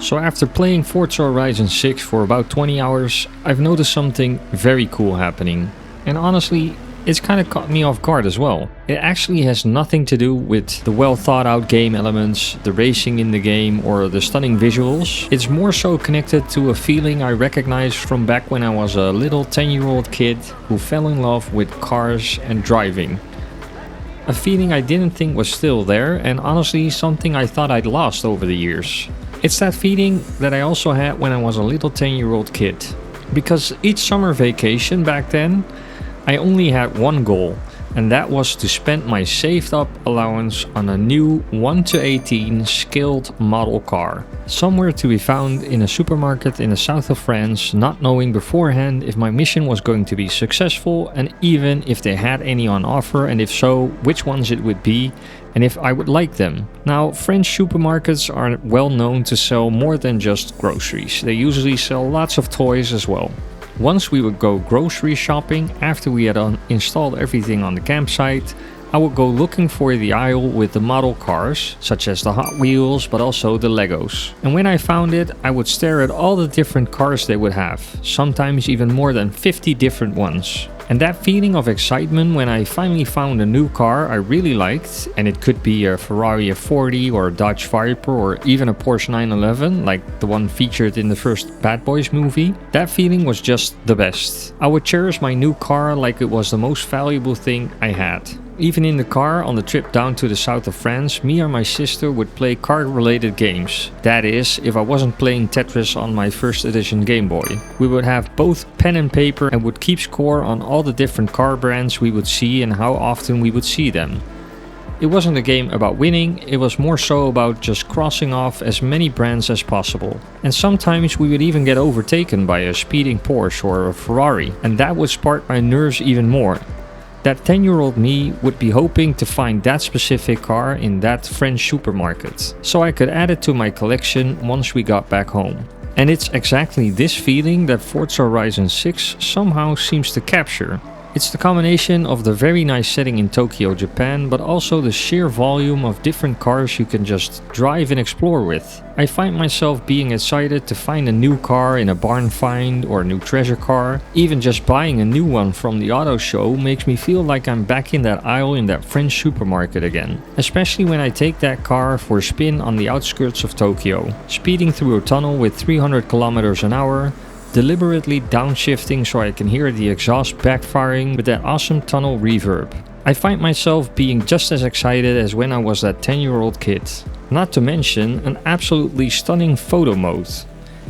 So after playing Forza Horizon 6 for about 20 hours, I've noticed something very cool happening. And honestly, it's kind of caught me off guard as well. It actually has nothing to do with the well thought out game elements, the racing in the game, or the stunning visuals. It's more so connected to a feeling I recognize from back when I was a little 10-year-old kid who fell in love with cars and driving. A feeling I didn't think was still there, and honestly something I thought I'd lost over the years. It's that feeling that I also had when I was a little 10-year-old kid. Because each summer vacation back then, I only had one goal, and that was to spend my saved up allowance on a new 1/18 scaled model car. Somewhere to be found in a supermarket in the south of France, not knowing beforehand if my mission was going to be successful and even if they had any on offer, and if so, which ones it would be and if I would like them. Now, French supermarkets are well known to sell more than just groceries. They usually sell lots of toys as well. Once we would go grocery shopping, after we had installed everything on the campsite, I would go looking for the aisle with the model cars, such as the Hot Wheels, but also the Legos. And when I found it, I would stare at all the different cars they would have, sometimes even more than 50 different ones. And that feeling of excitement when I finally found a new car I really liked, and it could be a Ferrari F40 or a Dodge Viper or even a Porsche 911 like the one featured in the first Bad Boys movie, that feeling was just the best. I would cherish my new car like it was the most valuable thing I had. Even in the car on the trip down to the south of France, me and my sister would play car-related games. That is, if I wasn't playing Tetris on my first edition Game Boy. We would have both pen and paper and would keep score on all the different car brands we would see and how often we would see them. It wasn't a game about winning, it was more so about just crossing off as many brands as possible. And sometimes we would even get overtaken by a speeding Porsche or a Ferrari, and that would spark my nerves even more. That 10-year-old me would be hoping to find that specific car in that French supermarket, so I could add it to my collection once we got back home. And it's exactly this feeling that Forza Horizon 6 somehow seems to capture. It's the combination of the very nice setting in Tokyo, Japan, but also the sheer volume of different cars you can just drive and explore with. I find myself being excited to find a new car in a barn find or a new treasure car. Even just buying a new one from the auto show makes me feel like I'm back in that aisle in that French supermarket again. Especially when I take that car for a spin on the outskirts of Tokyo, speeding through a tunnel with 300 kilometers an hour, deliberately downshifting so I can hear the exhaust backfiring with that awesome tunnel reverb. I find myself being just as excited as when I was that 10-year-old kid. Not to mention an absolutely stunning photo mode.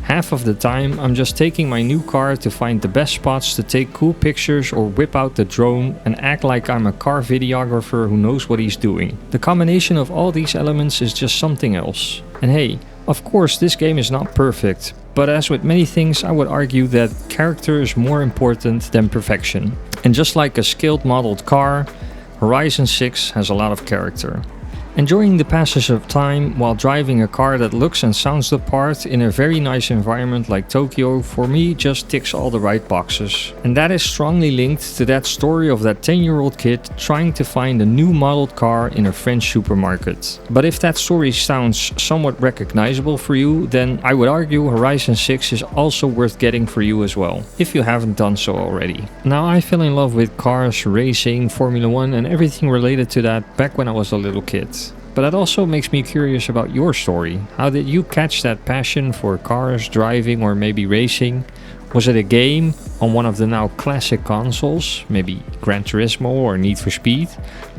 Half of the time I'm just taking my new car to find the best spots to take cool pictures or whip out the drone and act like I'm a car videographer who knows what he's doing. The combination of all these elements is just something else. And hey, of course this game is not perfect, but as with many things I would argue that character is more important than perfection. And just like a scaled modeled car, Horizon 6 has a lot of character. Enjoying the passage of time while driving a car that looks and sounds the part in a very nice environment like Tokyo for me just ticks all the right boxes. And that is strongly linked to that story of that 10-year-old kid trying to find a new modeled car in a French supermarket. But if that story sounds somewhat recognizable for you, then I would argue Horizon 6 is also worth getting for you as well, if you haven't done so already. Now, I fell in love with cars, racing, Formula 1 and everything related to that back when I was a little kid. But that also makes me curious about your story. How did you catch that passion for cars, driving or maybe racing? Was it a game on one of the now classic consoles, maybe Gran Turismo or Need for Speed?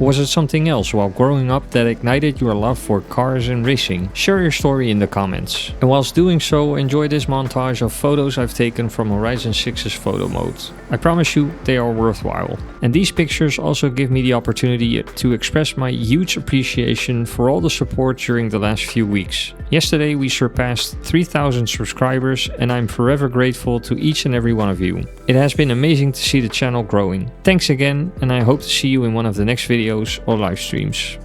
Or was it something else while growing up that ignited your love for cars and racing? Share your story in the comments. And whilst doing so, enjoy this montage of photos I've taken from Horizon 6's photo mode. I promise you they are worthwhile. And these pictures also give me the opportunity to express my huge appreciation for all the support during the last few weeks. Yesterday we surpassed 3,000 subscribers and I'm forever grateful to each and every one of you. It has been amazing to see the channel growing. Thanks again, and I hope to see you in one of the next videos or live streams.